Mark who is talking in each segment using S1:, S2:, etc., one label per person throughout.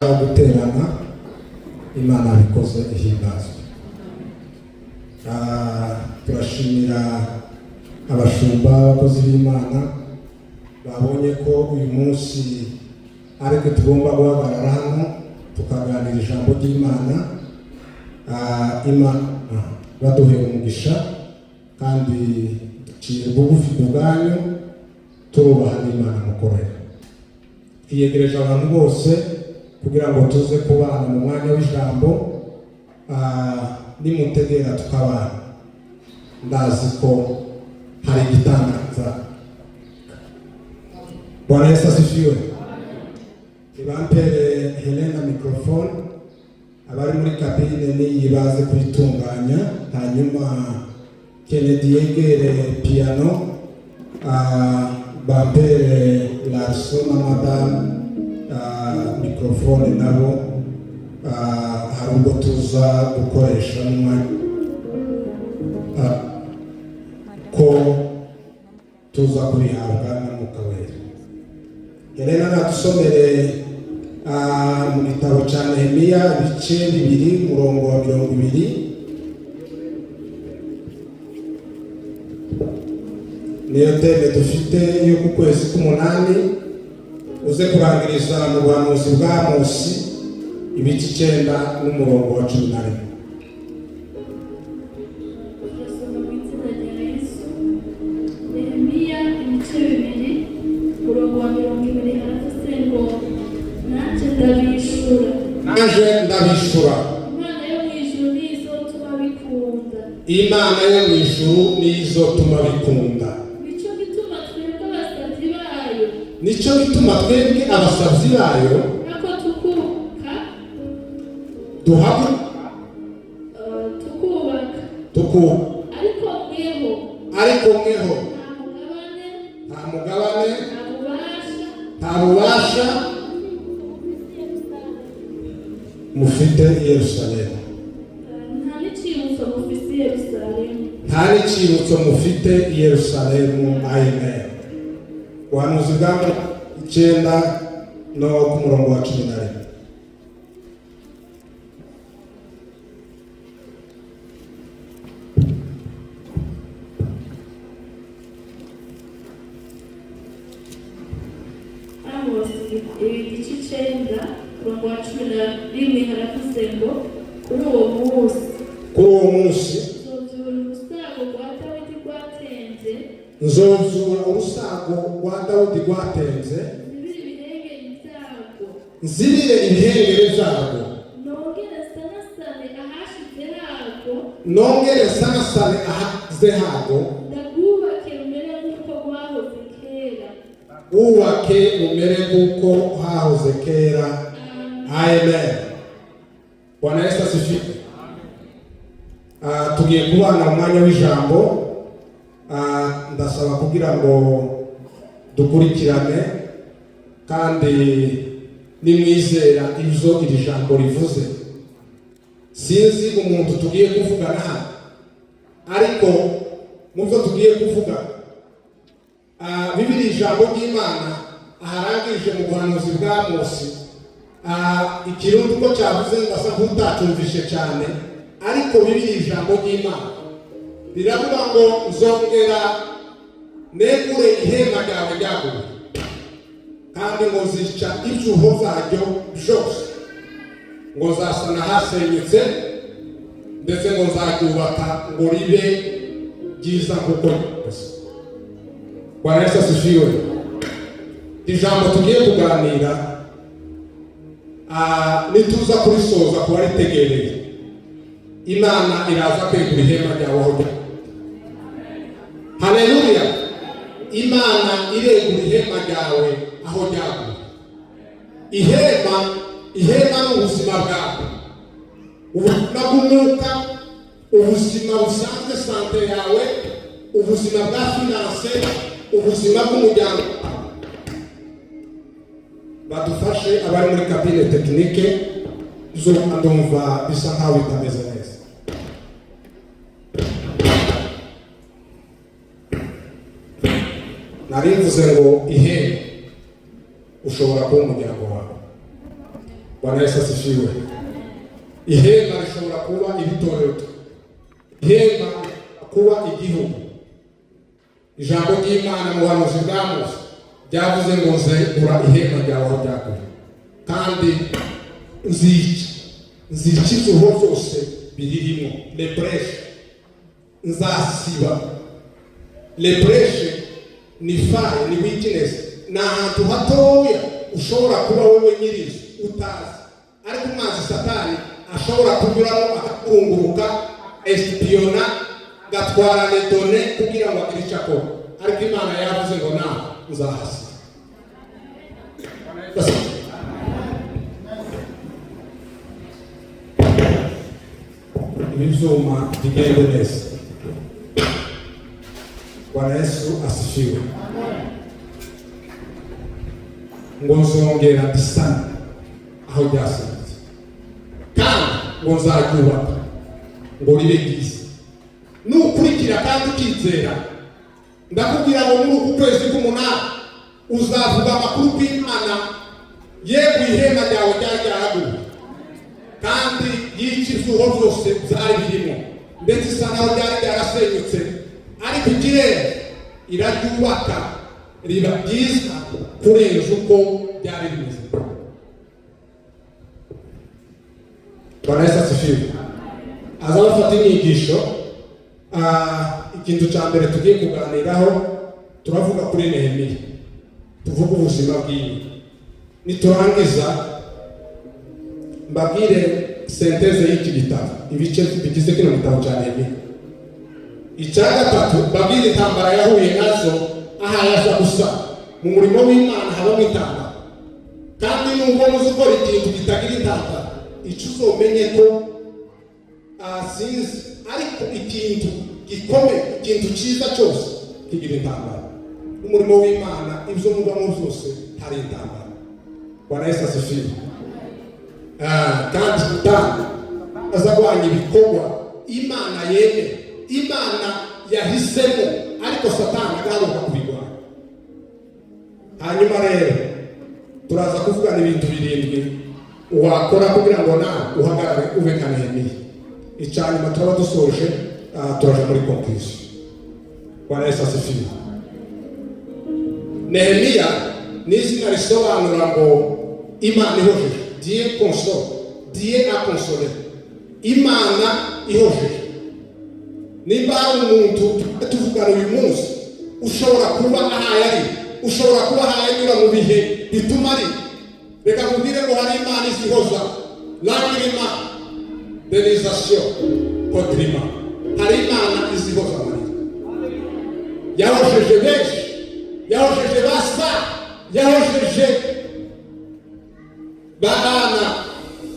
S1: guterana Imana bikoze ihimbazwe. Turashimira abashumba abakozi b'Imana babonye ko uyu munsi ariko tugomba guhagarara hano tukaganira ijambo ry'Imana. Imana baduheye umugisha kandi duciye bugufi bwanyu turubaha Imana mukorera. Twiyegereje abantu bose kugira ngo tuze kubana mu mwanya w'ijambo, nimutegera tukabana. Ndazi ko hari igitangaza. Bwana Yesu asifiwe. Ibampere Helena microphone, abari muri kabine niyibaze kwitunganya, hanyuma Kennedy yegere piano, bampere Larson na madame microphone nabo hari ubwo tuza gukoresha n'umwanya ko tuza kurihabwa na Mwuka Wera. Helena natusomere mu gitabo cya Nehemiya ibice 2 murongo wa 20. Niyo teme dufite yo ku kwezi k'umunani, uze kurangiriza mu buhanuzi bwa Amosi ibice 9 n'umurongo wa 11. Ndabishura Imana yo mu ijuru n'izotuma bikunda. Nico gituma twebwe abasabyi bayo ariko mweho nta mugabane nta bubasha mufite Yerusalemu. Nta n'icibutso mufite Yerusalemu. Amen. Ubuhanuzi bwa 9 no ku murongo wa 11.
S2: Igice 9 murongo wa 11 haravuze ngo kuri uwo munsi
S1: nzozura urusago rwa Dawidi rwatenze, nzibire ibihengere byarwo, nongere sanasane ahaze hago, wubake umere nk'uko hahoze kera. Amen. Bwana Yesu asifiwe. Tugiye kubana mu mwanya w'ijambo. Ndasaba kugira ngo dukurikirane kandi nimwizera ibyo iri jambo rivuze. Sinzi umuntu tugiye kuvugana hano, ariko mu byo tugiye kuvuga Bibiri ijambo ry'Imana aharangije mu buhanuzi bwa Amosi. Ikirundi ko cyavuze ngasa nk'utatumvishe cyane, ariko Bibiri ijambo ry'Imana riravuga ngo nzongera negure ihema ryawe ryaguye, kandi ngo zica ibyuho zaryo byose, ngo zasana hasenyutse, ndetse ngo nzaryubaka ngo ribe ryiza nk'uko ryose. Bwana Yesu asifiwe. Ijambo tugiye kuganira nituza kurisoza kuba ritegereye, Imana iraza kwegura ihema ryawe aho ryaguye. Haleluya. Imana iregura ihema ryawe aho ryaguye. Ihema n'ubuzima bwawe, ubuzima bw'umwuka, ubuzima busanzwe, sante yawe, ubuzima bwa finance, ubuzima bw'umuryango. Badufashe abari muri kabine tekinike zo ndumva bisa nkaho bitameze neza. Nari mvuze ngo ihema ushobora kuba umuryango wawe. Bwana Yesu asifiwe. Ihema rishobora kuba ibitorero, ihema kuba igihugu. Ijambo ry'Imana mu buhanuzi bwa Mose ryavuze ngo nzegura ihema ryawe aho ryaguye, kandi nzica izuho byose biririmo. Lepreshe nzasiba. Lepreshe ni faye, ni weakness, ni ahantu hatoya ushobora kuba wowe nyirizo utazi, ariko umwanzi Satani ashobora kunyuramo akakunguruka, espionner, gatwara les données kugira ngo agire icyo akora, ariko Imana yavuze ngo nawe uzahasiba. Ibyuma bigende neza. Bwana Yesu asifiwe. Ngo nzongera disana aho ryasanze, kandi ngo nzaryubaka ngo ribe ryiza. Nukurikira kandi ukizera, ndakubwira ngo muri uku kwezi k'umunani uzavuga amakuru kw'Imana yeguye ihema ryawe ryari ryaraguye, kandi yica izuho byose byari birimo, ndetse isa naho ryari ryarasenyutse, ariko ikirere iraryubaka riba ryiza kurenza uko byari bimeze. Bwana Yesu asifiwe. Aza bafata inyigisho. Ikintu cya mbere tugiye kuganiraho, turavuga kuri Nehemiya, tuvuga ubuzima bwiwe. Niturangiza mbabwire senteze y'iki gitabo, ibice bigize kino gitabo cya Nehemiya. Icya gatatu mbabwire intambara yahuye nazo aha yaza gusa mu murimo w'Imana habamo intambara, kandi nubwo muzi gukora ikintu kitagira intambara, icyo uzomenye ko sinzi, ariko ikintu gikomeye, ikintu cyiza cyose kigira intambara. Umurimo w'Imana ibyo mubamo byose hari intambara. Bwana Yesu asifiwe. Kandi Satani azagwanya ibikorwa Imana yemeye, Imana yahisemo, ariko Satani agahaguruka kubigwanya. Hanyuma rero turaza kuvugana ibintu birindwi wakora kugira ngo nawe uhagarare ube nka Nehemiya. Icyanyuma turaba dusoje, turaje muri conclusion. Bwana Yesu asifiwe. Nehemiya ni izina risobanura ngo Imana ihojeje, Dieu console, Dieu a consolé, Imana ihojeje. Nimba hari umuntu tuvugana uyu munsi ushobora kuba ahaye ari, ushobora kuba ahaye anyura mu bihe bituma ari, reka nkubwire ngo hari Imana izihoza. Lagrima denisation kodrima, hari Imana izihoza amarira. Yahojeje benshi, yahojeje basa, yahojeje Bana,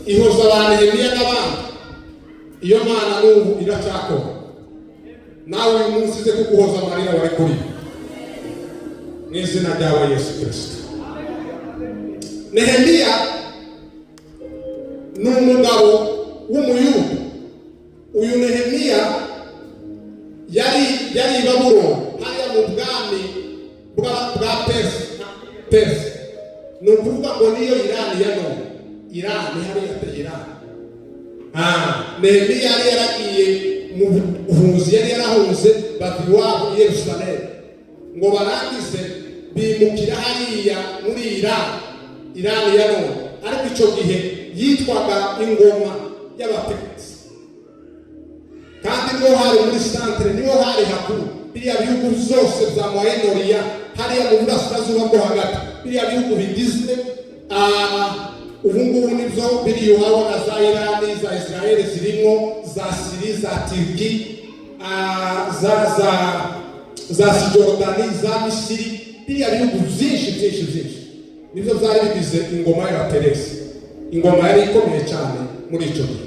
S1: ihoza abantu Nehemiya n'abandi. Iyo Mana n'ubu iracyakora. Nawe uyu munsi uze kuguhoza amarira wari kuri, mu izina rya Yesu Kristo. Nehemiya ni umugabo w'umuyuda. Uyu Nehemiya yari i Babuloni, hariya mu bwami bwa Perse. Ni ukuvuga ngo niyo Irani ya none, Irani hariya te Irani. Nehemiya yari yaragiye mu buhunzi, yari yarahunze bava iwabo i Yerusalemu, ngo barangize bimukira hariya muri Irani ya none, ariko icyo gihe yitwaga ingoma y'Abaperesi, kandi niho hari muri santere, niho hari hakuru. Biriya bihugu byose bya Moyen-Orient hariya mu burasirazuba bwo hagati, biriya bihugu bigize ubu ngubu nibyo biri uhabona, za Irani, za Israel zirimo, za Siri, za Turki, za Sijordani, za Misiri. Biriya bihugu byinshi nibyo byari bigize ingoma y'Abaperesi. Ingoma yari ikomeye cyane muri icyo gihe.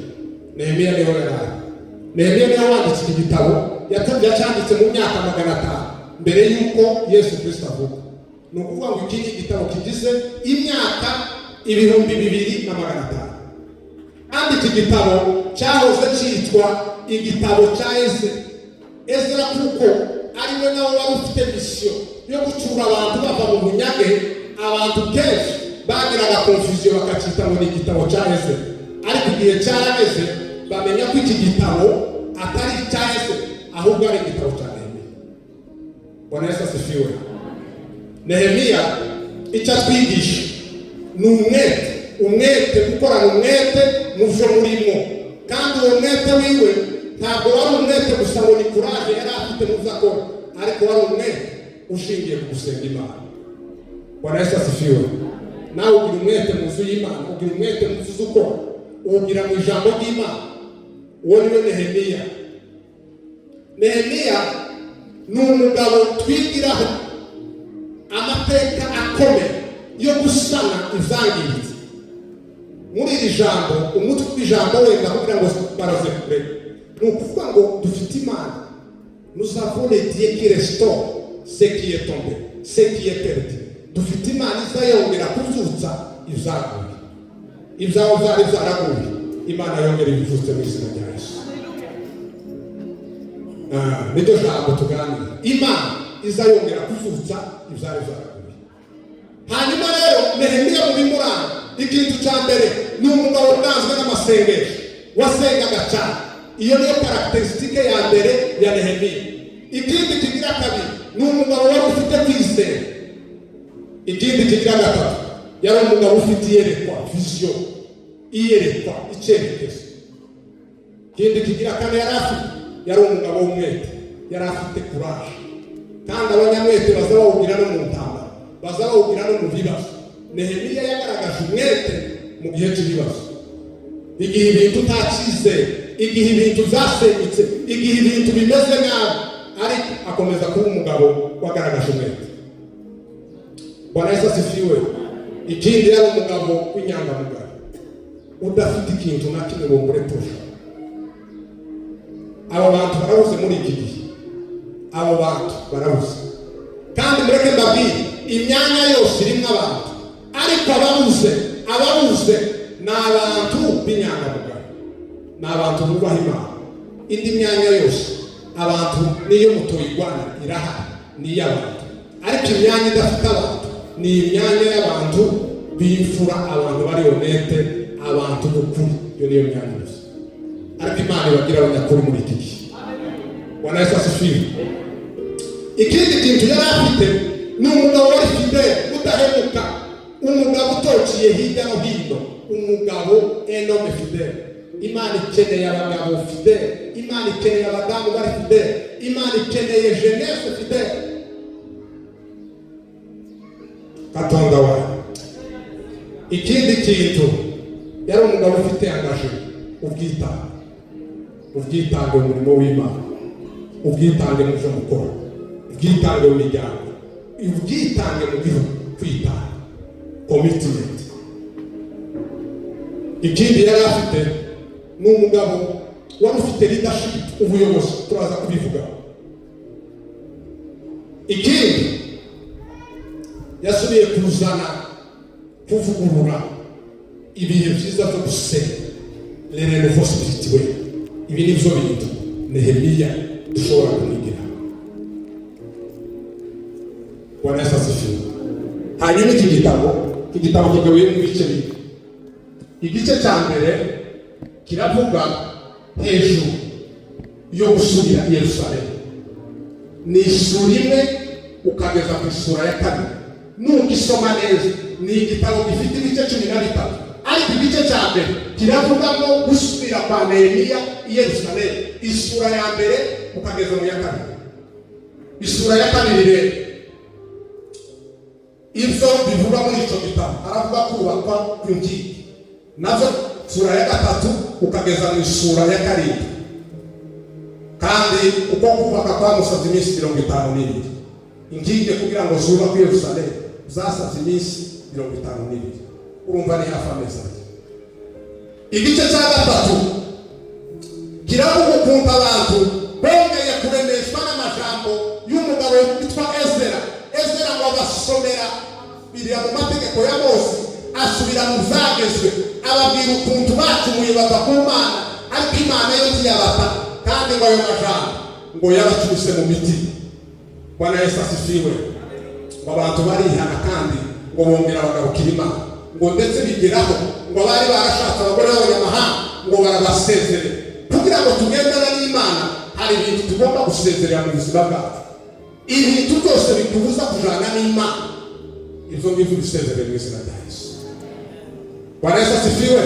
S1: Nehemiya niho yari. Nehemiya niho wanditse iki gitabo, yacyanditse mu myaka 500 mbere y'uko Yesu Kristo avuka. Ni ukuvuga ngo iki ni igitabo kigize imyaka 2500. Kandi iki gitabo cyahoze cyitwa igitabo cya Ezra, kuko ariwe nawe wari ufite misiyo yo gucura abantu bava mu bunyage. Abantu kenshi bagiraga confusion bakacita ngo ni igitabo cya Eze, ariko igihe cyarageze bamenya ko iki gitabo atari icya Eze ahubwo ari igitabo cya Nehemiya. Bwana Yesu asifiwe. Nehemiya icyo atwigisha ni umwete gukorana umwete mu byo murimo, kandi uwo mwete wiwe ntabwo wari umwete gusa ngo ni kuraje yari afite mu byo akora, ariko wari umwete ushingiye ku gusenga Imana. Bwana Yesu asifiwe. Nawe ugira umwete mu nzu y'Imana, ugira umwete mu nzu z'ukora, ugira mu ijambo ry'Imana. Uwo niwe Nehemiya. Nehemiya ni umugabo twigiraho amateka akomeye yo gusana ibyangiritse. Muri iri jambo, umutwe w'ijambo wenda kugira ngo baraze kure, ni ukuvuga ngo dufite Imana. Nous avons les dieux qui restaurent ce qui est tombé, ce qui est perdu. Dufite Imana izayongera kuzutsa ibyaguye, ibyaho byari byaraguye, Imana yongera ibivutse mu izina rya Yesu. Niryo jambo tuganira, Imana izayongera kuzutsa ibyari byaraguye. Hanyuma rero Nehemiya mu bimuranga, ikintu cya mbere ni umugabo utanzwe n'amasengesho, wasengaga cyane. Iyo niyo karakterisitike ya mbere ya Nehemiya. Ikindi kigira kabiri ni umugabo wari ufite kwizera. Ikindi kigira gatatu yari umugabo ufite iyerekwa, vision, iyerekwa, icyerekezo. Ikindi kigira kane yari umugabo w'umwete, yari afite courage. Kandi abanyamwete bazabawugira no mu ntambara, bazabawugira no mu bibazo. Nehemiya yagaragaje umwete mu gihe cy'ibibazo, igihe ibintu utacyizeye, igihe ibintu byasenyutse, igihe ibintu bimeze nabi, ariko akomeza kuba umugabo wagaragaje umwete. Bwana Yesu asifiwe. Ikindi yari umugabo w'inyangamugayo, udafite ikintu na kimwe ngo muretusha. Abo bantu barabuze muri iki gihe, abo bantu barabuze. Kandi mureke mbabwire, imyanya yose irimo abantu, ariko ababuze ni abantu b'inyangamugayo, ni abantu bubaha Imana. Indi myanya yose abantu niyo mutoyigwana irahari, ni iy'abantu. Ariko imyanya idafite abantu ni imyanya y'abantu b'imfura, abantu bari honete, abantu b'ukuri. Iyo niyo myanya yose, ariko Imana ibagira abanyakuri muri iki gihe. Bwana Yesu asifiwe. Ikindi kintu yari afite ni umugabo wari fidele, udahemuka, umugabo utociye hirya no hino, umugabo enome fidele. Imana ikeneye abagabo fidele, Imana ikeneye abadamu bari fidele, Imana ikeneye jeunesse fidele. Katonda wawe. Ikindi kintu yari umugabo ufite angaje, ubwitange mu murimo w'Imana, ubwitange mu byo mukora, ubwitange mu miryango, ubwitange mu gihugu, kwitanga, commitment. Ikindi yari afite ni umugabo wari ufite leadership, ubuyobozi, turaza kubivuga. Ikindi yasubiye kuvugurura ibihe byiza byo gusenga, le renouveau spirituel. Ibi ni byo bintu Nehemiya dushobora kumwigira. Bwana Yesu asifiwe. Hanyuma iki gitabo kigabuye mu bice bibiri. Igice cya mbere kiravuga hejuru yo gusubira i Yerusalemu, ni isura imwe ukageza ku isura ya kabiri. Nugisoma neza ni igitabo gifite ibice 13, ariko igice cya mbere kiravugamo gusubira kwa Nehemiya i Yerusalemu, isura ya mbere ukageza mu ya kabiri. Isura ya kabiri rero ibyo bivuga muri icyo gitabo, aravuga kubakwa kw'inkingi, nazo sura ya gatatu ukageza mu isura ya karindwi. Kandi uko kubaka kwamusabye iminsi 52, inkingi kugira ngo zubakwe i Yerusalemu zasabye iminsi 52. Urumva ni hafi amezi. Igice cya gatatu kiravuga ukuntu abantu bongeye kuremeshwa n'amajambo y'umugabo witwa Ezra ngo abasomera biriya mu mategeko ya Mose, asubira mu zagezwe, ababwira ukuntu bacumuye bava ku Mana, ariko Imana yo ntiyabata, kandi ngo ayo majambo ngo yabacyuse mu mitima. Bwana Yesu asifiwe. Ngo abantu barihana kandi ngo bongera bagarukira Imana. ngo ndetse bigeraho ngo bari barashatse abagore b'abanyamahanga ngo barabasezerera. Kugira ngo tugendane n'Imana hari ibintu tugomba gusezerera mu buzima bwacu. Ibintu byose bikubuza kujana n'Imana, ibyo ngibyo bisezerere mu izina rya Yesu. Bwana Yesu asifiwe.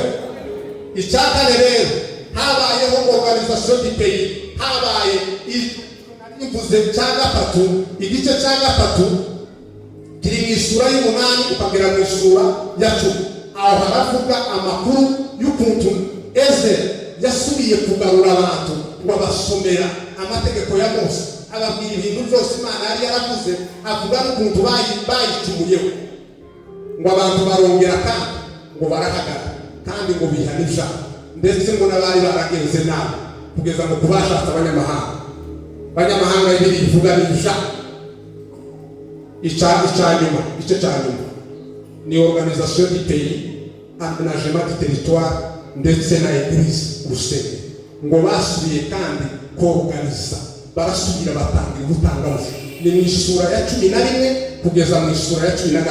S1: Icyakane rero habayeho organisation du pays, habaye ivuze cya gatatu, igice cya gatatu kiri mu isura y'umunani ukagera mu isura ya 10. Aho haravuga amakuru y'ukuntu Eze yasubiye kugarura abantu ngo abasomera amategeko ya Mose, ababwira ibintu byose Imana yari yaravuze, avuga n'ukuntu bayicumuyeho, ngo abantu barongera kandi ngo barahagara kandi ngo bihanisha, ndetse ngo n'abari baragenze nabi kugeza ngo kubashatse abanyamahanga ibiri ivuga n'ibisha. Igice cya nyuma ni organisation du pays, aménagement du territoire ndetse na Eglise urusengero, ngo basubiye kandi koruganiza, barasubira batangira ubutangaje. Ni mu isura ya 11 kugeza mu isura ya 13,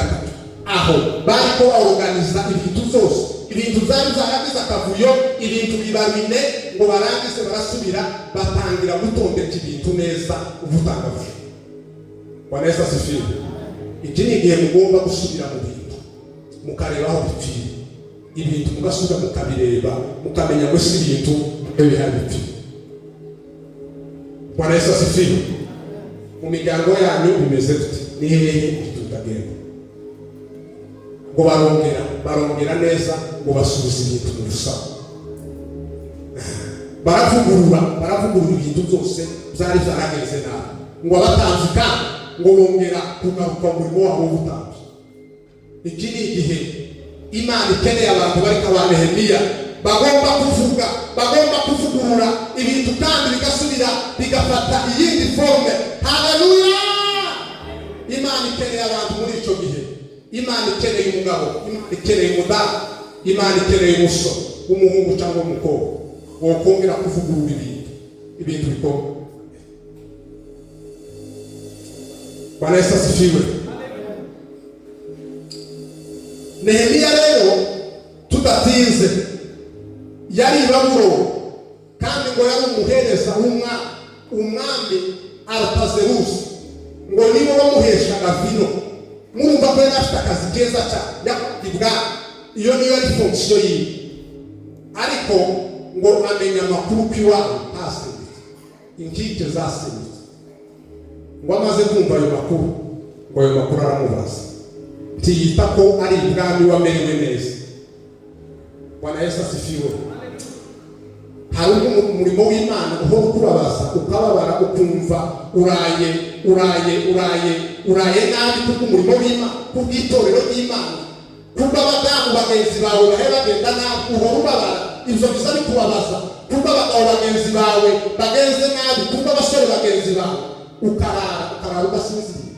S1: aho bari ko organiza ibintu byose, ibintu byari zaragize akavuyo, ibintu bibarine, ngo barangize barasubira batangira gutondeka ibintu neza ubutangaje. Bwana Yesu asifiwe. Iki ni igihe mugomba gusubira mu bintu mukareba aho bipfira, ibintu mugasubira mukabireba mukamenya ngo si ibintu bihari bipfira. Bwana Yesu asifiwe. Mu miryango yanyu bimeze gute? Ni hehe tutagenda? Ngo barongera neza, ngo basubize ibintu mu rusaho, baravugurura ibintu byose byari byarageze nabi, ngo abatanzika ngo bongera kugaruka mu murimo wabo w'ubutambyi. Iki ni igihe Imana ikeneye abantu bari nka ba Nehemiya, bagomba kuvuga, bagomba kuvugurura ibintu kandi bigasubira bigafata iyindi forme. Haleluya! Imana ikeneye abantu muri icyo gihe. Imana ikeneye umugabo, Imana ikeneye umudamu, Imana ikeneye umusore, umuhungu cyangwa umukobwa, wokongera kuvugurura ibintu bikorwa. Bwana Yesu asifiwe. Nehemiya rero tudatinze yari Babuloni, kandi ngo yari umuhereza umwami Artazerusi, ngo niwe wamuheshaga vino. Murumva ko yari afite akazi keza cyane yakubwa, iyo niyo ari fonction yiwe. Ariko ngo amenya amakuru k'iwabo hasenyutse, inkike zasenyutse. Ngo amaze kumva ayo makuru, ngo ayo makuru aramubaza, tiyita ko ari ubwami wamerewe neza. Bwana Yesu asifiwe. Hari umurimo w'Imana uhora ukubabaza, ukababara, ukumva uraye nabi kubw'umurimo w'Imana, kubw'itorero ry'Imana, kubw'abadamu bagenzi bawe bahe bagenda nabi, uhora ubabara. Ibyo bisa bikubabaza, kubw'abagabo bagenzi bawe bagenze nabi, kubw'abasore bagenzi bawe, ukarara ugasinzira.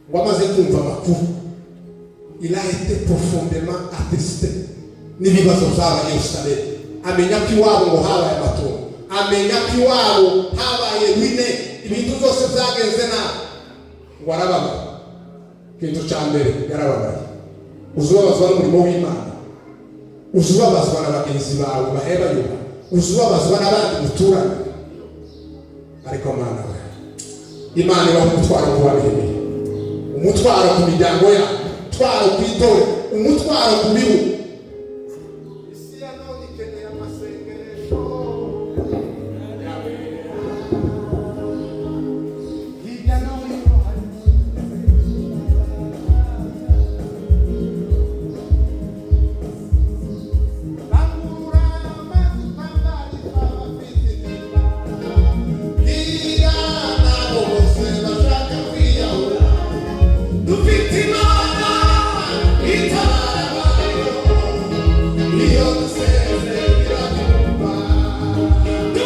S1: Ngo amaze kumva amakuru, il a été profondément attristé n'ibibazo by'aba Yerusalemu. Amenya ko iwabo ngo habaye amatora, amenya ko iwabo habaye ruine, ibintu byose byagenze nabi. Ngo arababara. Ikintu cya mbere yarababaye. Uzubabazwa n'umurimo w'Imana, uzubabazwa na bagenzi bawe bahebayuba, uzubabazwa n'abandi muturanye. Ariko Mana we, Imana ibaha umutwaro ku babihebeye, umutwaro ku miryango yawe, umutwaro ku itorero, umutwaro ku bihugu.
S3: Do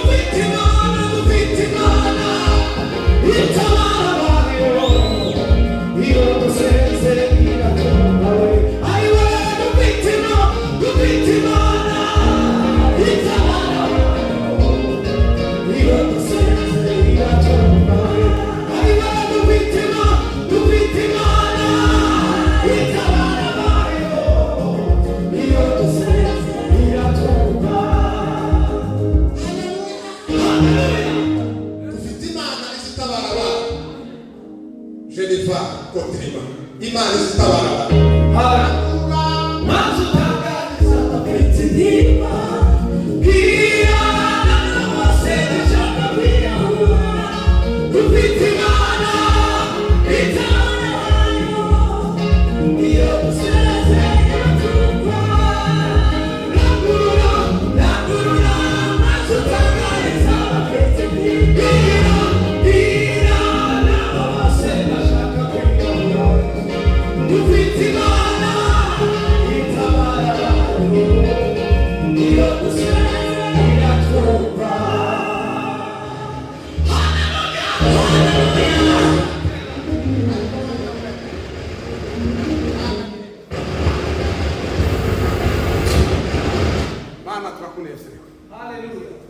S1: Haleluya.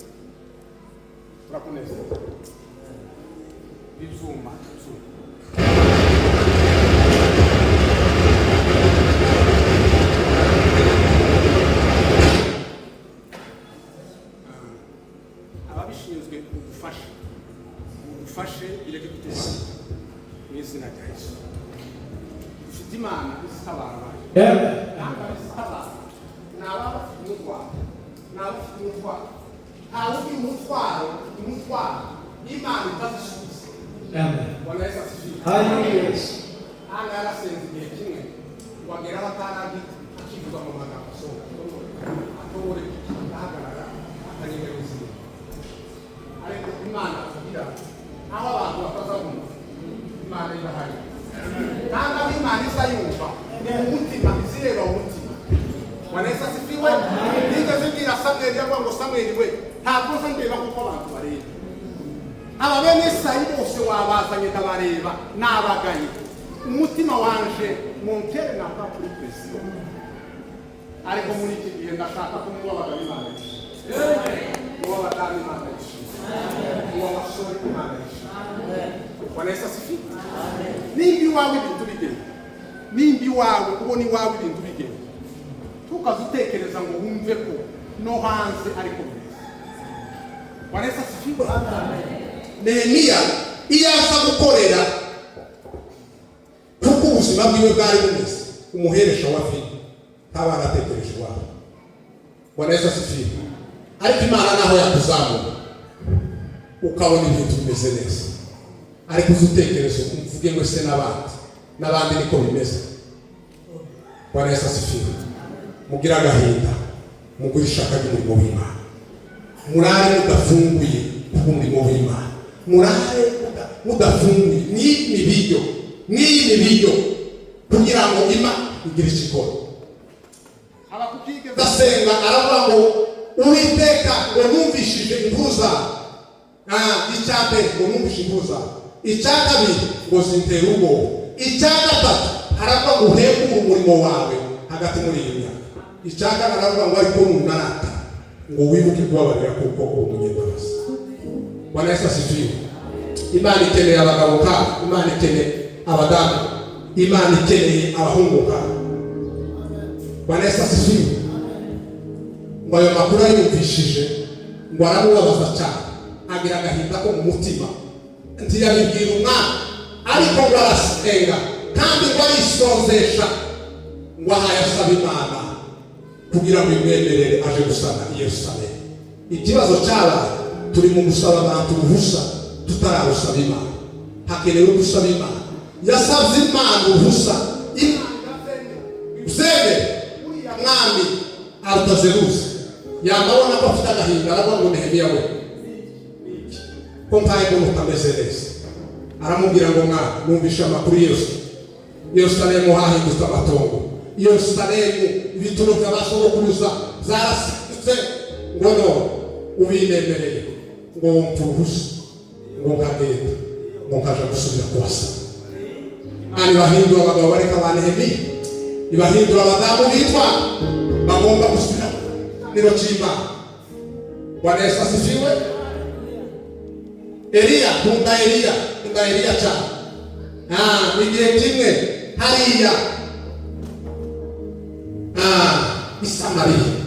S1: Turakuneza. Ibyuma. Ababishinzwe ugufashe ireke guteza mu izina rya Yesu. Ufite Imana isitabara abantu. Ntabwo isitabara. Naba bafite umutwaro. Ntawe ugira umutwaro Imana itazisubiza. Bwana Yesu asifiwe. Haleluya. Hanga yarasenze igihe kimwe wagera abatarabi akivuga mu magambo asohoka. Atobore ahagarara akanyemera ubuzima. Ariko Imana kugira aho abantu batazabumva Imana irahari. Kandi aho Imana izayumva ni umutima, izireba umutima. Bwana Yesu asifiwe. Nigeze mbwira Samweli yavuga ngo Samweli we ntabwo nza ndeba kuko abantu bareba. Aba bene Isayi bose wabazanye ndabareba nabagaye. Umutima wanje montere na kuri presiyo. Ariko muri iki gihe ndashaka ko mubabaga Imana. Mubabaga Imana. Muwabasore Imana. Bwana Yesu asifiwe. Nimbi wawe ibintu bigenda. Nimbi wawe ubona iwawe ibintu bigenda. Tukazutekereza ngo wumve ko no hanze ariko bimeze. Bwana Yesu asifiwe. Nehemiya iyo aza gukorera kuko ubuzima bwiwe bwari bumeze umuheresha wa fili ntabana atekereje iwabo. Bwana Yesu asifiwe. Ariko Imana naho yakuzamura ukabona ibintu bimeze neza, ariko uzutekereza umvuge ngo se n'abandi niko bimeze. Bwana Yesu asifiwe. Mugira agahinda, mugura ishaka ry'umurimo w'Imana, murare mudafunguye umurimo w'Imana, murare mudafunguye n'ibiryo kugira ngo Imana igire ikikora. Ndasenga aravuga ngo Uwiteka ngo numvishije impuza. Icya mbere ngo numvishije impuza, icya kabiri ngo zintera ubwoba, icya gatatu aravuga ngo uhembure umurimo wawe hagati muri iyi myaka, icya kane aravuga ngo ariko nunarata ngo wibuke kubabarira kuko uri umunyambabazi. Bwana Yesu asifiwe. Imana ikeneye abagabo kandi Imana ikeneye abadamu, Imana ikeneye abahungu kandi. Bwana Yesu asifiwe. Ngo ayo makuru yumvishije ngo aramubabaza cyane, agira agahinda ko mu mutima, ntiyabibwira umwana, ariko ngo arasenga kandi ngo arisonzesha ngo ahaye asaba Imana kugira ngo imwemerere aje gusana i Yerusalemu. Ikibazo cyabaye turi mu gusaba abantu uruhusa tutararusaba Imana. Hakenewe gusaba Imana. Yasabye Imana uruhusa, Zebe uriya mwami Arutazeruzi yamabona ko afite agahinda, aravuga ngo Nehemiya we ko mpaye ngo mutameze neza. Aramubwira ngo mwana numvisha amakuru yose Yerusalemu hahindutse amatongo, Yerusalemu ibituro by'abasogokuruza zarasitse, ngo no ubinemereye ngo mpuruhusa ngo nkagenda ngo nkaja gusubira kubasa. Ani bahindura abagabo bareka ba Nehemiya, ibahindura abadamu bitwa bagomba gusubira niro cy'Imana. Bwana Yesu asifiwe. Kunda Eliya cyane. Igihe kimwe hariya i Samariya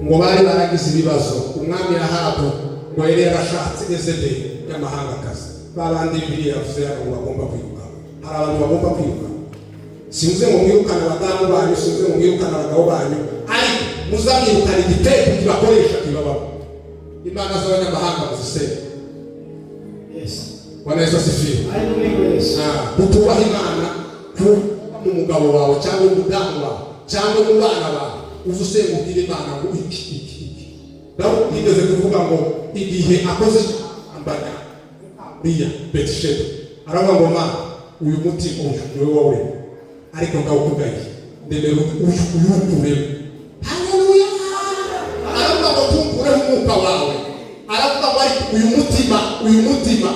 S1: ngo bari baragize ibibazo. Umwami Ahabu ngo yari yarashatse Yezebeli y'amahangakazi, babandi Bibiliya yavuze ngo bagomba kwiruka. Hari abantu bagomba kwiruka. Sinze ngo mwirukane abadamu banyu, sinze ngo mwirukane abagabo banyu, ariko muzamwirukana igiteko kibakoresha kibabamo. Imana z'abanyamahanga muzisenge. Bwana Yesu asifiwe. Kutubaha Imana mu mugabo wawe cyangwa umudamu wawe cyangwa mu bana bawe, uzusenga ubwira Imana ngo iki. Nawe nigeze kuvuga ngo igihe akoze ambaga Uriya Betisheba aravuga ngo Mana uyu mutima uyu wowe, ariko ndawukugaye ndemera uyukuremo. Haleluya. Aravuga ngo tunkure umwuka wawe, aravuga ngo uyu mutima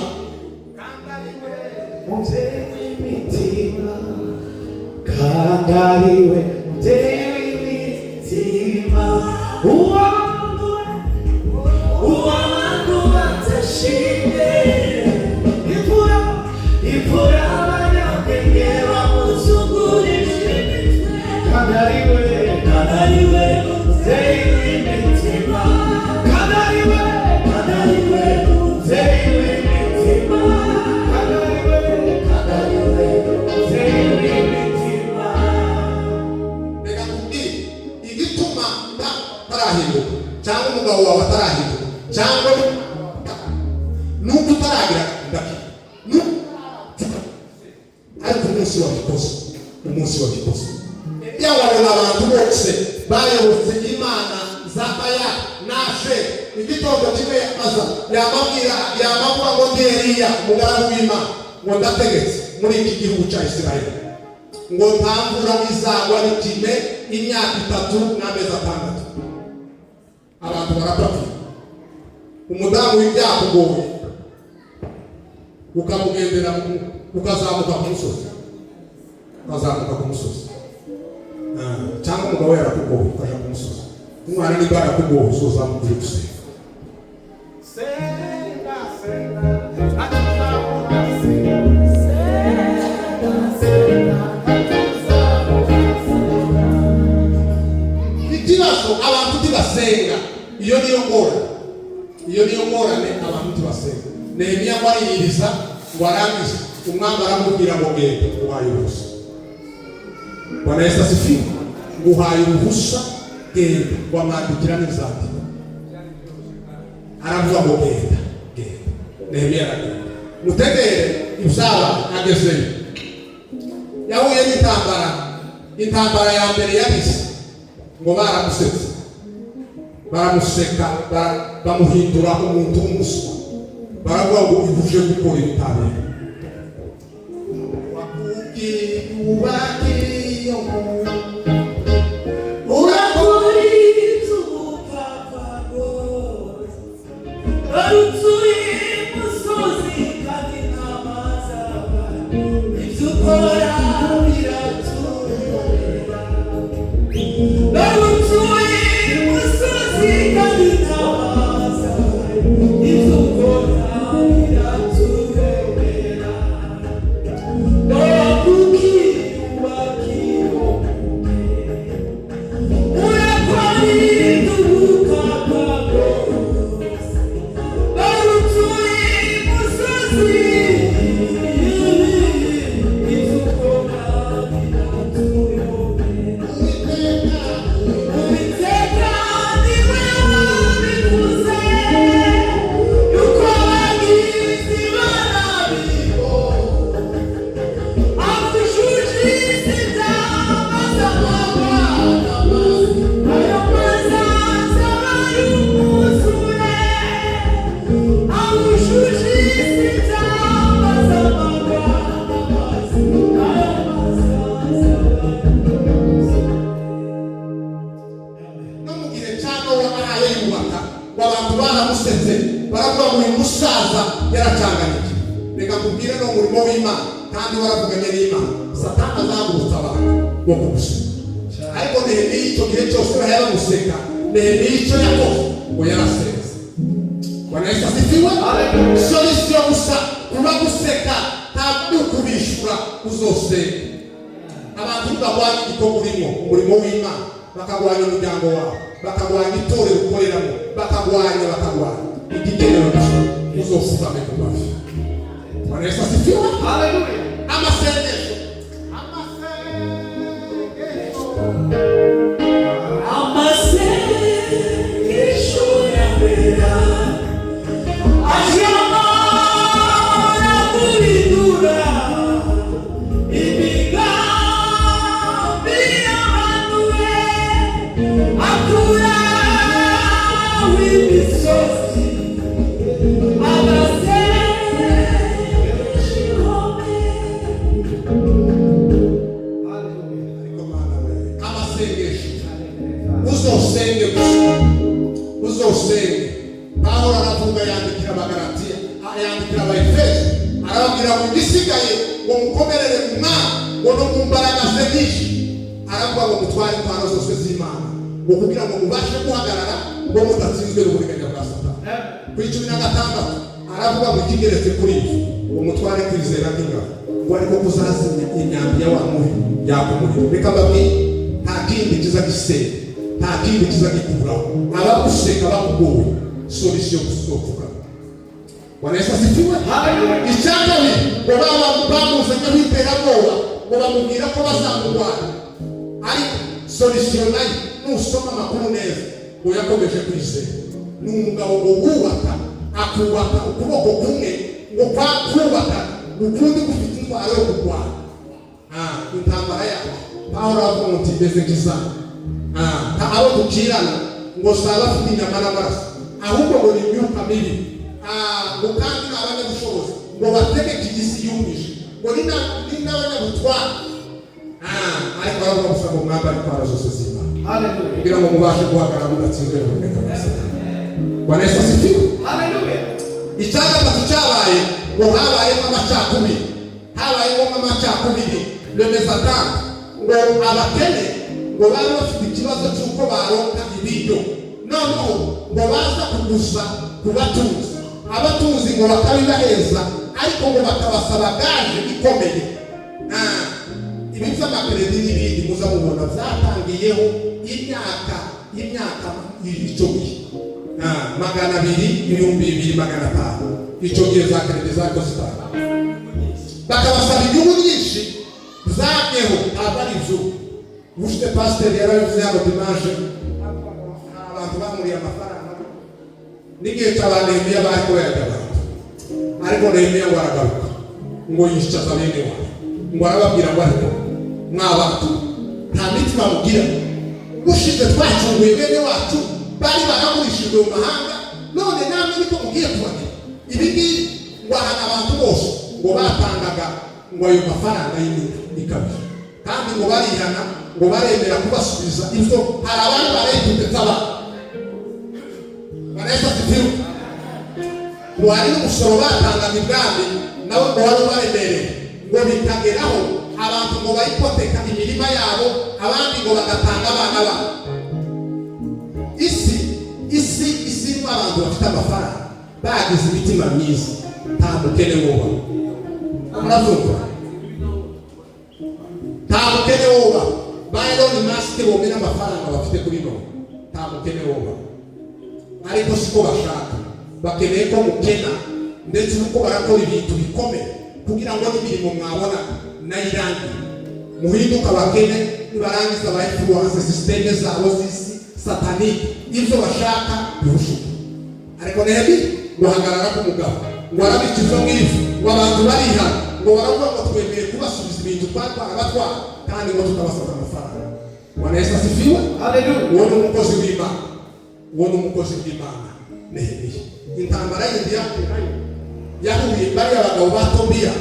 S1: kandariwe muteri w'imitima cyangwa umugabo wawe atarahinduka cyangwa nuko utaragira ndaki ariko umunsi wabikoze yawabona abantu bose bayobotse imana Zakaya nashe igitondo kimwe aza yamabwira ngo ndi Eliya umugaragu w'Imana ngo ndategetse muri iki gihugu cya Isirayeli ngo ntambura izagwa n'ikime imyaka 3 n'amezi 6. Abantu barapfa. Umudamu w'ibyakugoye ukamugendera ukazamuka ku musozi cyangwa umugabo yarakugoye ukaja ku musozi umwana ni barakugoye uzozamuka gusenga ikibazo abantu tibasenga. Iyo niyo ngorane abantu tibasenga. Nehemiya wariyiriza ngo arangize umwami aramubwira ngo genda uhaye uruhusa. Bwana Yesu asifiwe. Ngo uhaye uruhusa genda wamwandikira n'inzandiko. Aravuga ngo genda. Nehemiya aragenda. Mutegere ibyabaye agezeyo. Yahuye n'intambara ya mbere yabise ngo baramusetse. Baramuseka bamuhindura umuntu w'umuswa. Baravuga ngo ivuje gukora ibitabera. Wakubwiye urakuri tupapa rwose barutuye musozi kandi n'amazaba ibyo ukora biraturera barutuye musozi kandi n'amazaba ibyo ukora biraturera abantu baramusetse baravuga ngo uyu musaza yaracanganije. Reka kubwire no murimo w'Imana kandi waravuganye n'Imana. Satani azagurutsa abantu bo kuguseka. Ariko Nehemiya icyo gihe cyose yaramuseka. Nehemiya icyo yakoze ngo yarasenze. Bwana Yesu asifiwe. Solution gusa kuba guseka ntabwo kubishura uzosenga. Abantu bagwanya igikorwa urimo umurimo w'Imana bakagwanya umuryango wawe bakagwanya itorero ukoreramo bakagwanya ikigenero uzofutame ku mavi. Bwana Yesu asifiwe. Haleluya. Amasengesho ya mbere ashobora guhindura imigambi y'abantu be akura w'imisozi uzosenge. Pawulo aravuga yandikira Abagalatiya yandikira Abaefeso arababwira ngo igisigaye ngo mukomerere mu Mwami ngo no mu mbaraga ze nyinshi. Aravuga ngo mutware intwaro zose z'Imana ngo kugira ngo mubashe guhagarara ngo mudatsinzwe n'uburiganya bwa Satani. Kuri 16 aravuga ngo ikigeretse kuri ibyo umutware kwizera nk'ingabo ngo ariko kuzazimya imyambi ya wa mubi yakumurira. Reka mbabwire nta kindi kiza gisenya, nta kindi kiza gikuraho abaguseka bakugowe solution gusohoka. Wanaweza sifiwe. Icyangabiri ngo bamuzanye w'iterabwoba ngo bamubwira ko bazamurwanya, ariko solution nayo nusoma amakuru neza ngo yakomeje kwizera. Ni umugabo ngo wubaka akubaka ukuboko kumwe ngo kwa kubaka ukundi gufite intwaro yo kurwana. Intambara yawe Pawulo avuga ngo timeze nk'izana. Abo dukirana ngo saba afite inyama n'amaraso, ahubwo ngo ni imyuka mibi. Ngo kandi n'abanyabushobozi ngo bategeke igisi yumije ngo ni n'abanyabutware. Ariko baravuga gusa ngo mwambare intwaro zose z'Imana kugira ngo mubashe guhagarara mudatsinzwe n'uburiganya bwa Satani. Bwana Yesu asifiwe. Haleluya. Icyagatatu cyabaye ngo habayemo amacakubiri, habayemo amacakubiri lemezatanga ngo abakene ngo bari bafite ikibazo cy'uko baronka ibiryo, noneho ngo baza kugusa ku batunzi, abatunzi ngo bakabibaheza ariko ngo bakabasaba gaje ikomeye. Ibi by'amakeredi n'ibindi muza mubona byatangiyeho imyaka icyo gihe 200,200,500 icyo gihe za keredi zari zitanga, bakabasaba inyungu nyinshi zamyeho. Ntabwo ari ibyo ufite pasiteri yarabivuze hano dimanche, abantu bamuriye amafaranga n'igihe cy'abanemiya bari kuyaga abantu, ariko Nehemiya ngo aragaruka ngo yicaza bene wabo ngo arababwira ngo ariko mw'abantu nta mitima mugira, ushize twacunguye bene wacu bari baragurishijwe mu mahanga, none namwe niko mugiye kubagera. Ibi ngibi ngo ahana abantu bose ngo batangaga ngo ayo mafaranga y'inyungu ikabije, kandi ngo barihana ngo baremera kubasubiza ibyo. Hari abandi barayitutse abantu banahita zifiru ngo hari n'umusoro batangaga ibwami nawe ngo wari ubaremereye ngo bitageraho abantu ngo bayipoteka imirima yabo, abandi ngo bagatanga abana babo. Isi irimo abantu bafite amafaranga bagize imitima myiza, nta mukene woba. Muravuga nta mukene woba. Bayironi masike bomera amafaranga bafite kuri none, nta mukene woba. Ariko siko bashaka, bakeneye ko mukena ndetse nuko barakora ibintu bikomeye kugira ngo n'imirimo mwabona nayirangiye muhinduka abakene, nibarangiza ba influence systeme zabo z'isi satanike ibyo bashaka birushuka. Ariko Nehemiya guhagarara k'umugabo ngo arabikizo nk'ibyo ngo abantu barihana ngo baravuga ngo twemeye kubasubiza ibintu twarabatwara kandi ngo tutabasaba amafaranga. Bwana Yesu asifiwe. Haleluya. Uwo ni umukozi w'Imana, uwo ni umukozi w'Imana Nehemiya. Intambara y'indi yahuye bari abagabo ba Tobiya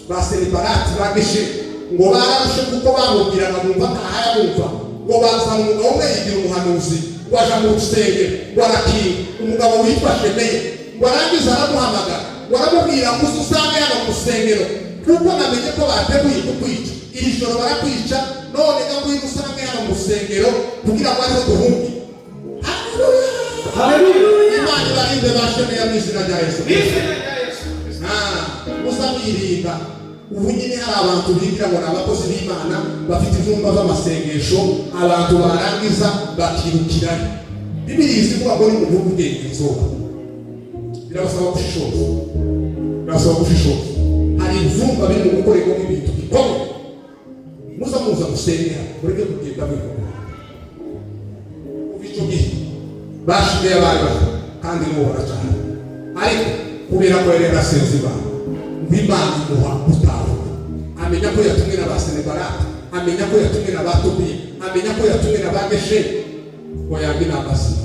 S1: ba Senibarati ba Geshemu ngo bararushe kuko bamubwiraga bumva ntahaya bumva ngo bazana umugabo umwe yigira umuhanuzi waje mu rusengero ngo arakinga. Umugabo witwa Shemeye ngo arangiza aramuhamagara ngo aramubwira ngo usange hano mu rusengero kuko namenye ko bateguye kukwica, iri joro barakwica, none ngwino usange hano mu rusengero kugira ngo ariho duhunge. Haleluya. Imana ibarinde ba Shemeye mu izina rya Yesu. Muzabirinda. Ubu nyine hari abantu bigira ngo n'abakozi b'Imana bafite ivyumba by'amasengesho, abantu barangiza bakirukirayo. Bibiliya ivuga ngo ni mu gihugu bw'inzoka. Birabasaba gushishoza, birabasaba gushishoza. Hari ivyumba biri mu gukorerwa ibintu bikomeye. Muza gusengera mureke kugenda mwikora. Ubicyo gihe bashize abana kandi ngo baracana, ariko kubera ko yari asenze Imana Imana imuha gutahuka, amenya ko yatumwe na ba Senibarati, amenya ko yatumwe na ba Tobiya, amenya ko yatumwe na ba Geshemu. Ngo yambi n'amazina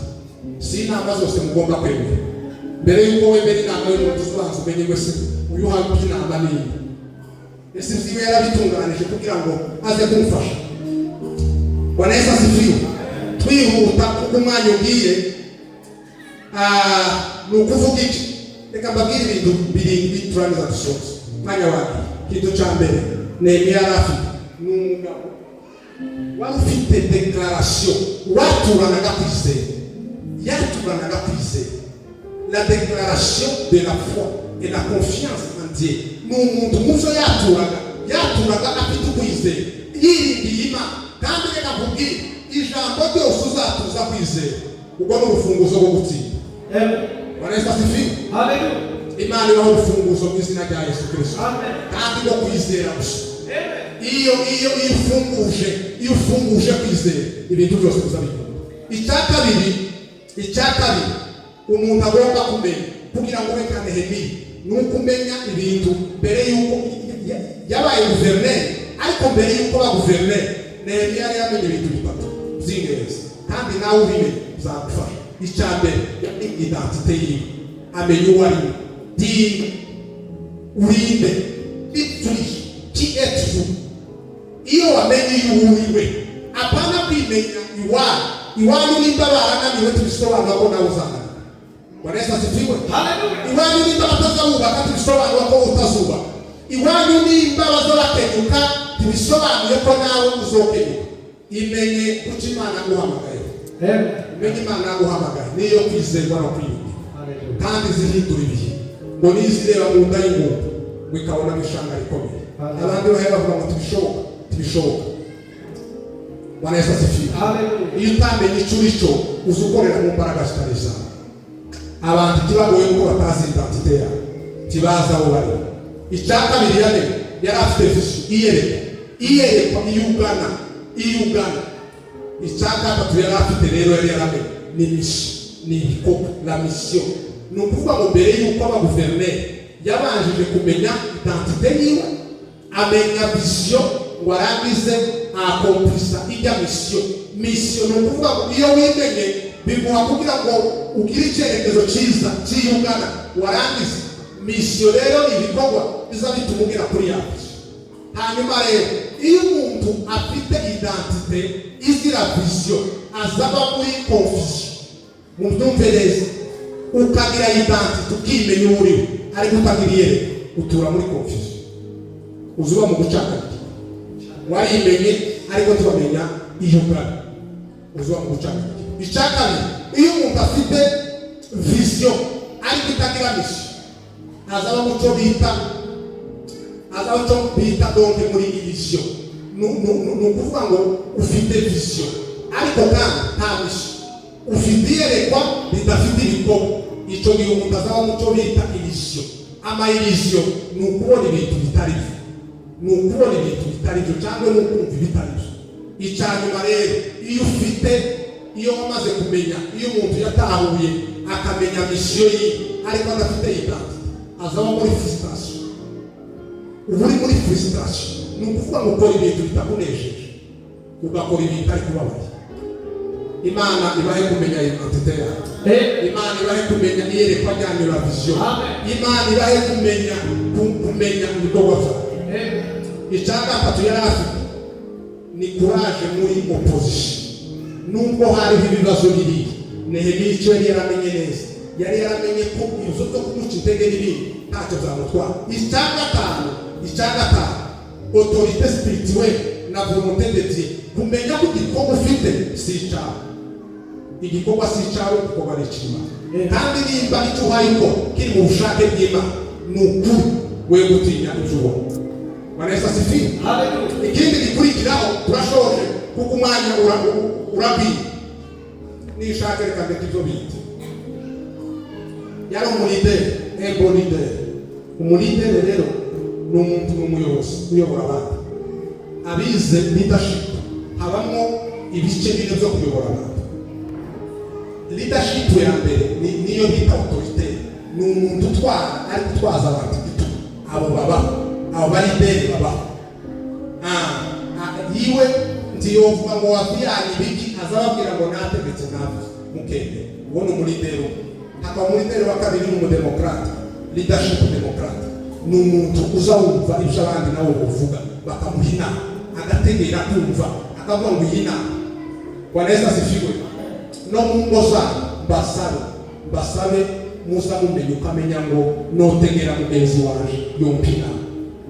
S1: si inama zose mugomba kwemera. Mbere y'uko wemera inama y'umuntu ubanza umenye ngo se uyu uhabwa inama niyi, ese zibe yarabitunganije kugira ngo aze kumufasha. Bwana Yesu asifiwe. Twihuta kuko umwanya ugiye ni ukuvuga iki. Reka mbabwire ibintu birindwi turangiza dusoza. Mwanya wabiri, ikintu cya mbere Nehemiya afite n'umugabo wari ufite declaration waturanaga kwizera, yaturanaga kwizera. La déclaration de la foi et la confiance en Dieu. N'umuntu muzo yaturaga afite kwizera, yiringiye Imana. Kandi reka kubwira ijambo ryose uzatuza kwizera, ubwo ni urufunguzo rwo gutsinda. Wanaweza sifiwe.
S2: Haleluya.
S1: Imana ibaho urufunguzo mu izina rya Yesu Kristo.
S2: Amen.
S1: Kandi no kwizera gusa. Iyo ufunguje kwizera, ibintu byose bizabikora. Icya kabiri umuntu agomba kumenya kugira ngo ube Nehemiya, ni ukumenya ibintu mbere y'uko yabaye guverineri. Ariko mbere y'uko aba guverineri, Nehemiya yari yamenye ibintu bitatu by'ingenzi, kandi nawe ubimenye bizagufasha. Icya mbere yamenye identite yiwe, amenya uwo ari we, dini, urinde, ituriye, ki etu. Iyo wamenye uwo uri we, apana kwimenya iwanyu nimba barananiwe tubisobanura ko nawe uzahana. Wanaweza sifiwe. Haleluya. Iwanyu nimba batazubaka tubisobanura ko utazubaka. Iwanyu nimba bazabakenyuka tubisobanuye ko nawe uzokenyuka. Imenye kuko Imana aguhamagaye. Imenye Imana aguhamagaye niyo kwizerwa no kwiyumva. Kandi zihindura ibihe ngo nizireba mu nda y'ingumba wikabona bishanga rikomeye. Abandi bahera bavuga ngo tubishoboka. Wanaweza sifiwe. Haleluya. Iyo utamenye icyo urico uzukorera mu mbaraga zitari zawe. Abantu kibagoye ko batazi identite yawe, kibaza aho bari. Icya kabiri yari afite vision, iyerekwa iyugana. Icya gatatu yari afite rero yari yaramenye ni mission, ni igikorwa, la mission. Ni ukuvuga ngo mbere y'uko aba guverineri yabanjije kumenya identite yiwe, amenya vision ngo arangize akomplisa ijya mission. Ni ukuvuga ngo iyo wimenye biguha kugira ngo ugire icyerekezo cyiza cyiyungana warangiza mission. Rero ibikorwa bizabituma ugera kuri yawe. Hanyuma rero iyo umuntu afite identite izira vision azaba muri confusion. Mumtumvereze ukagira identite ukimenya uriwe ariko utagira utura muri confusion, uzuba mu gucakara. Warimenye ariko tubamenya iyungana, uzuba mu gucakara. Icya kabiri iyo umuntu afite vision ariko itagira mission azaba muco bita donke muri vision. Ni ukuvuga ngo ufite vision ariko kandi nta mission, ufite iyerekwa ridafite ibikorwa. Icyo gihe umuntu azaba muco bita illusion. Ama-illusion ni ukubona ibintu bitari byo, cyangwa ni ukumva ibitari byo. Icya nyuma rero iyo wamaze kumenya, iyo umuntu yatahuye akamenya mission ye ariko adafite identite, azaba muri frustration. Uri muri frustration ni ukuvuga ngo ukora ibintu bitakunejeje, ugakora ibintu ari kubabaye. Imana ibahe kumenya identite yawe. Imana ibahe kumenya iyerekwa ryanyu la vision. Imana ibahe kumenya ibikorwa byawe. Icya gatatu yari afite ni courage muri opposition. Nubwo hariho ibibazo bibiri, Nehemiya icyo yari yaramenye neza, yari yaramenye ko ibibazo byo kumuca intege n'ibindi ntacyo byamutwara. Icya gatanu autorité spirituelle na volonté de Dieu. Kumenya ko igikorwa ufite si icyawe. Igikorwa si icyawe, igikorwa ni icy'Imana. Kandi nimba icyo uhaye ko kiri mu bushake bw'Imana, ni ukuri we gutinya ibyo ubona. Wanaweza sifiwe. Haleluya. Ikindi gikurikiraho turashoje kuko umwanya urabiye. Nishaka reka ndeke ibyo bita. Yari umulideri, umulideri rero ni umuntu n'umuyobozi uyobora abandi. Abize leadership habamo ibice bine byo kuyobora abantu. Leadership ya mbere niyo bita autorité. Ni umuntu utwara ari gutwaza abantu igitugu. Abo balideri babaho. Yiwe ndiyovuga ngo wafiyani biki azababwira ngo nategetse navuze mukende. Uwo ni umulideri. Haka umulideri wa kabiri ni umudemokrate. Leadership democrate. Ni umuntu uzawumva ibyo abandi nabo bavuga bakamuhina agategera kumva akavuga ngo yina. Wanaweza sifiwe. No mungo zanyu basabe musa mumenye ukamenya ngo notegera mugenzi wanje yompina.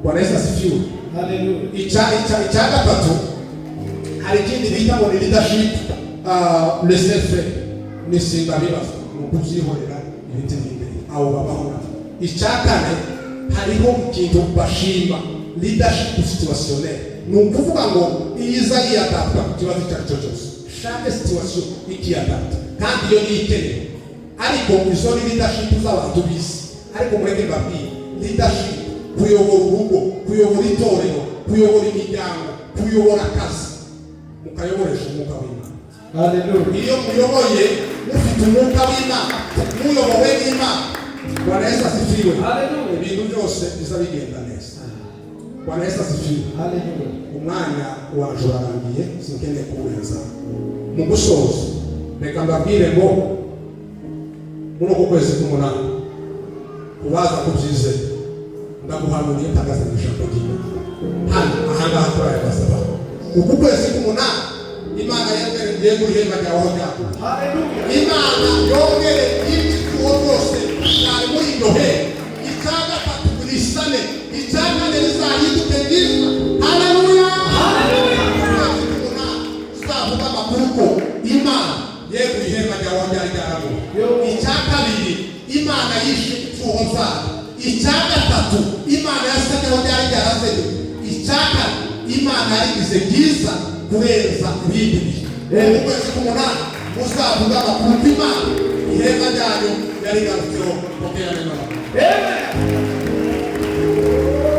S1: Wanaweza sifiwe. Haleluya. Icya gatatu hari ikindi bita ngo ni leadership lesefe nisimba bibazo mu kubyihorera ibiti n'imbere abo babaho. Icyakane hariho ikintu bashima leadership situationnel, ni ukuvuga ngo iyiza yiyadapta ku kibazo icyo ari cyo cyose, chaque situation ikiyadapta kandi iyo ni ikenewe. Ariko izo ni leadership z'abantu bisi, ariko mureke babwiye leadership, kuyobora urugo, kuyobora itorero, kuyobora imiryango, kuyobora akazi, mukayoboresha umwuka w'Imana. Haleluya. Iyo muyoboye mufite umwuka w'Imana, muyobowe n'Imana, Bwana Yesu asifiwe. Haleluya. Ibintu byose biza bigenda neza. Bwana Yesu asifiwe. Haleluya. Umwanya waje urarangiye, sinkeneye kuwurenza. Mu gusoza reka mbabwire ngo muri uku kwezi k'umunani kubaza kubyizeye ndaguhanuriye ntagaze ijambo ry'Imana hano ahangaha turayabasaba. Uku kwezi k'umunani Imana yongereye mu ihema ryawe ryako. Haleluya. Imana yongere ibituwo byose cyane muri iryo hema. Icyaga gatatu kurisane, icyaga kane rizahinduke byiza. Haleluya. Haleluya. Tuzavuga amakuru ko Imana yeguye ihema ryawe ryarabo. Icya kabiri Imana yishe ituwo zayo. Icya gatatu Imana yasanyeho ryarasenye. Icya kane Imana yarigize byiza kurenza ibindi bihe. Mu kwezi k'umunani muzavuga amakuru ko Imana ihema ryayo yarigarutseho. Amen.